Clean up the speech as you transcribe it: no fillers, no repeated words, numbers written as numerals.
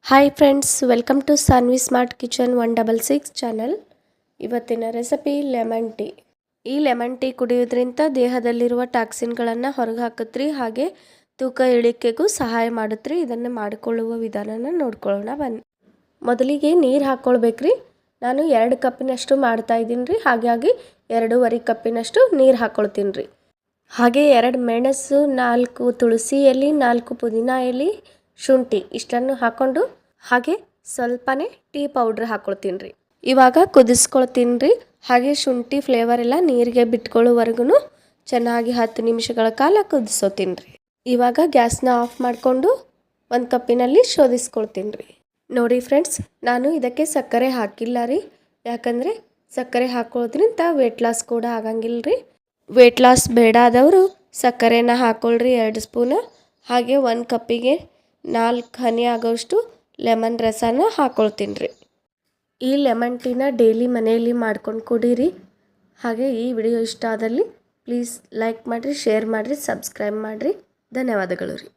Hi friends, welcome to Sanvi smart kitchen 166 channel. ಇವತ್ತಿನ recipe lemon tea. ಈ lemon tea ಕುಡಿಯೋದ್ರಿಂದ ದೇಹದಲ್ಲಿರುವ ಟಾಕ್ಸಿನ್ಗಳನ್ನು ಹೊರಗೆ ಹಾಕತ್ರಿ, ಹಾಗೆ ತೂಕ ಇಳಿಕೆಗೂ ಸಹಾಯ ಮಾಡುತ್ರಿ. ಇದನ್ನು ಮಾಡಿಕೊಳ್ಳುವ ವಿಧಾನನ ನೋಡ್ಕೊಳ್ಳೋಣ ಬನ್ನಿ. ಮೊದಲಿಗೆ ನೀರು ಹಾಕ್ಕೊಳ್ಬೇಕ್ರಿ. ನಾನು 2 ಕಪ್ಪಿನಷ್ಟು ಮಾಡ್ತಾ ಇದ್ದೀನಿ ರೀ. ಹಾಗಾಗಿ 2.5 ಕಪ್ಪಿನಷ್ಟು ನೀರು ಹಾಕ್ಕೊಳ್ತೀನಿ ರೀ. ಹಾಗೆ 2 ಮೆಣಸು, 4 ತುಳಸಿ ಎಲೆ, 4 ಪುದೀನ ಎಲೆ, ಶುಂಠಿ ಇಷ್ಟನ್ನು ಹಾಕ್ಕೊಂಡು ಹಾಗೆ ಸ್ವಲ್ಪನೇ ಟೀ ಪೌಡ್ರ್ ಹಾಕ್ಕೊಳ್ತೀನಿ ರೀ. ಇವಾಗ ಕುದಿಸ್ಕೊಳ್ತೀನಿ ರೀ. ಹಾಗೆ ಶುಂಠಿ ಫ್ಲೇವರ್ ಎಲ್ಲ ನೀರಿಗೆ ಬಿಟ್ಕೊಳ್ಳೋವರೆಗೂ ಚೆನ್ನಾಗಿ 10 ನಿಮಿಷಗಳ ಕಾಲ ಕುದಿಸೋತೀನಿ ರೀ. ಇವಾಗ ಗ್ಯಾಸ್ನ ಆಫ್ ಮಾಡಿಕೊಂಡು 1 ಕಪ್ಪಿನಲ್ಲಿ ಶೋಧಿಸ್ಕೊಳ್ತೀನಿ ರೀ. ನೋಡಿ ಫ್ರೆಂಡ್ಸ್, ನಾನು ಇದಕ್ಕೆ ಸಕ್ಕರೆ ಹಾಕಿಲ್ಲ ರೀ. ಯಾಕಂದರೆ ಸಕ್ಕರೆ ಹಾಕೋದ್ರಿಂದ ವೆಯ್ಟ್ ಲಾಸ್ ಕೂಡ ಆಗಂಗಿಲ್ಲ ರೀ. ವೆಯ್ಟ್ ಲಾಸ್ ಬೇಡ ಆದವರು ಸಕ್ಕರೆನ ಹಾಕ್ಕೊಳ್ರಿ 2 ಸ್ಪೂನು. ಹಾಗೆ 1 ಕಪ್ಪಿಗೆ 4 ಹನಿ ಆಗೋಷ್ಟು ಲೆಮನ್ ರಸನ ಹಾಕ್ಕೊಳ್ತೀನಿ ರೀ. ಈ ಲೆಮನ್ ಟೀನ ಡೈಲಿ ಮನೆಯಲ್ಲಿ ಮಾಡ್ಕೊಂಡು ಕುಡೀರಿ. ಹಾಗೆ ಈ ವಿಡಿಯೋ ಇಷ್ಟ ಆದಲ್ಲಿ ಪ್ಲೀಸ್ ಲೈಕ್ ಮಾಡಿರಿ, ಶೇರ್ ಮಾಡಿರಿ, ಸಬ್ಸ್ಕ್ರೈಬ್ ಮಾಡಿರಿ. ಧನ್ಯವಾದಗಳು ರೀ.